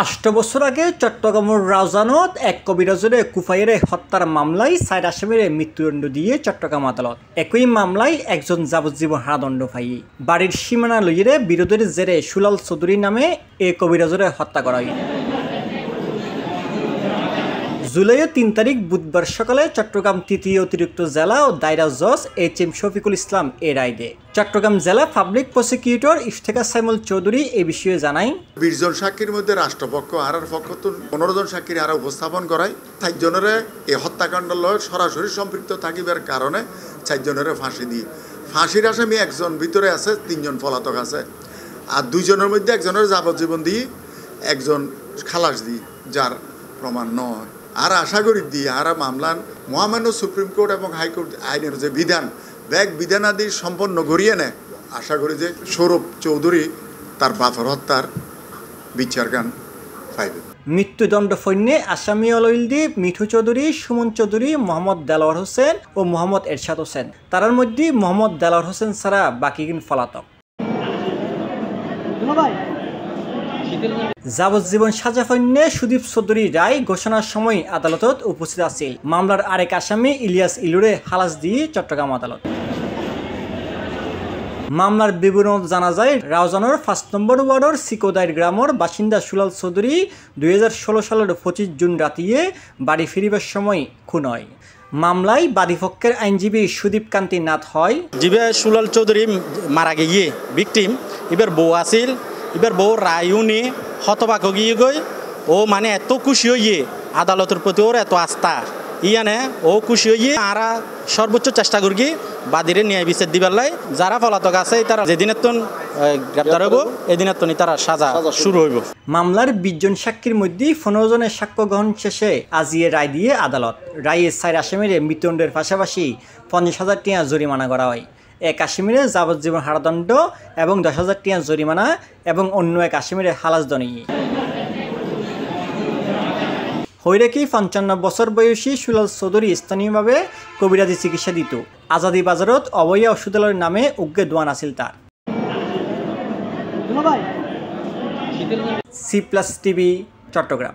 8 বছর আগে চট্টগ্রামের রাউজানত এক কবিরাজরে কুফাইরে হত্যার মামলায় 4 আসামির মৃত্যুদণ্ড দিয়ে চট্টগ্রাম আদালত। একই মামলায় একজন যাবজ্জীবন হারাদণ্ড পাই। বাড়ির সীমানা লইয়ে বিরোধের জেরে সুলাল চৌধুরী নামে এ কবিরাজরে হত্যা করা হয়। জুলাইয়ের 3 তারিখ বুধবার সকালে চট্টগ্রাম তৃতীয় অতিরিক্ত জেলা ও দায়রা জজ HM শফিকুল ইসলাম এ রায় দেয়। চট্টগ্রাম জেলা পাবলিক প্রসিকিউটর ইফতেখার সাইমুল চৌধুরী এই বিষয়ে জানায়, 20 জন সাক্ষীর মধ্যে রাষ্ট্রপক্ষ আর পক্ষ তো 15 জন সাক্ষীর আরো উপস্থাপন করায় 4 জনের এই হত্যাকাণ্ড সরাসরি সম্পৃক্ত থাকিবার কারণে 4 জনের ফাঁসি দিয়ে ফাঁসির আসামি একজন ভিতরে আছে, 3 জন পলাতক আছে, আর 2 জনের মধ্যে একজনের যাবজ্জীবন দিয়ে একজন খালাস দিয়ে যার প্রমাণ নয়। আর আশা করি দিয়ে আর মামলান মহামান্য সুপ্রিম কোর্ট এবং হাইকোর্ট আইনের যে বিধানাদি সম্পন্ন করিয়ে নেয়, আশা করি যে সৌরভ চৌধুরী তার বাপের হত্যার বিচার গান পাইবে। মৃত্যুদণ্ড ফন্যে আসামি অলইলদি মিঠু চৌধুরী, সুমন চৌধুরী, মোহাম্মদ দেলোয়ার হোসেন ও মোহাম্মদ এরশাদ হোসেন। তার মধ্যে মোহাম্মদ দেলোয়ার হোসেন ছাড়া বাকিগিন পলাতক। যাবজ্জীবন সাজা ফন্যে সুদীপ চৌধুরী রায় ঘোষণার সময় আদালতত উপস্থিত আছিল। মামলার আরেক আসামি ইলিয়াস ইলুরে খালাস দিয়ে চট্টগ্রাম আদালত। মামলার বিবরণ জানা যায়, রাউজানের 5 নম্বর ওয়ার্ডের সিকোদাইর গ্রামের বাসিন্দা সুলাল চৌধুরী 2016 সালের 25 জুন রাতিয়ে বাড়ি ফিরিবার সময় খুন হয়। মামলায় বাদীপক্ষের আইনজীবী সুদীপ কান্তি নাথ হয়, জিবে সুলাল চৌধুরী মারা গিয়ে ভিকটিম এবার বউ আছিল, এবার বউ রায়ুনি হতবাক গিয়ে গই ও মানে এত খুশি হইয়ে আদালতের প্রতি ওর এত আস্থা ইয়ানে ও খুশি হইয়ে আরা সর্বোচ্চ চেষ্টা করি বাদীরে ন্যায় বিচার দিবার লাই। যারা পলাতক আছে তারা যেদিনের তন গ্রেপ্তার হইব এদিনের তনি তারা সাজা শুরু হইব। মামলার 20 জন সাক্ষীর মধ্যে 15 জনের সাক্ষ্য গ্রহণ শেষে আজিয়ে রায় দিয়ে আদালত। রায়ে 4 আসামির মৃত্যুদণ্ডের পাশাপাশি 50,000 টাকা জরিমানা করা হয়। এক আসামির যাবজ্জীবন হারাদণ্ড এবং 10,000 টাকা জরিমানা এবং অন্য এক আসামির হালাসদণ্ডী। হৈরেকি 55 বছর বয়সী সুলাল চৌধুরী স্থানীয়ভাবে কবিরাজি চিকিৎসা দিত। আজাদি বাজারত অবয়া ওষুধালয়ের নামে উগ্রে দোয়ান আছিল তার। C+ TV Chittagong.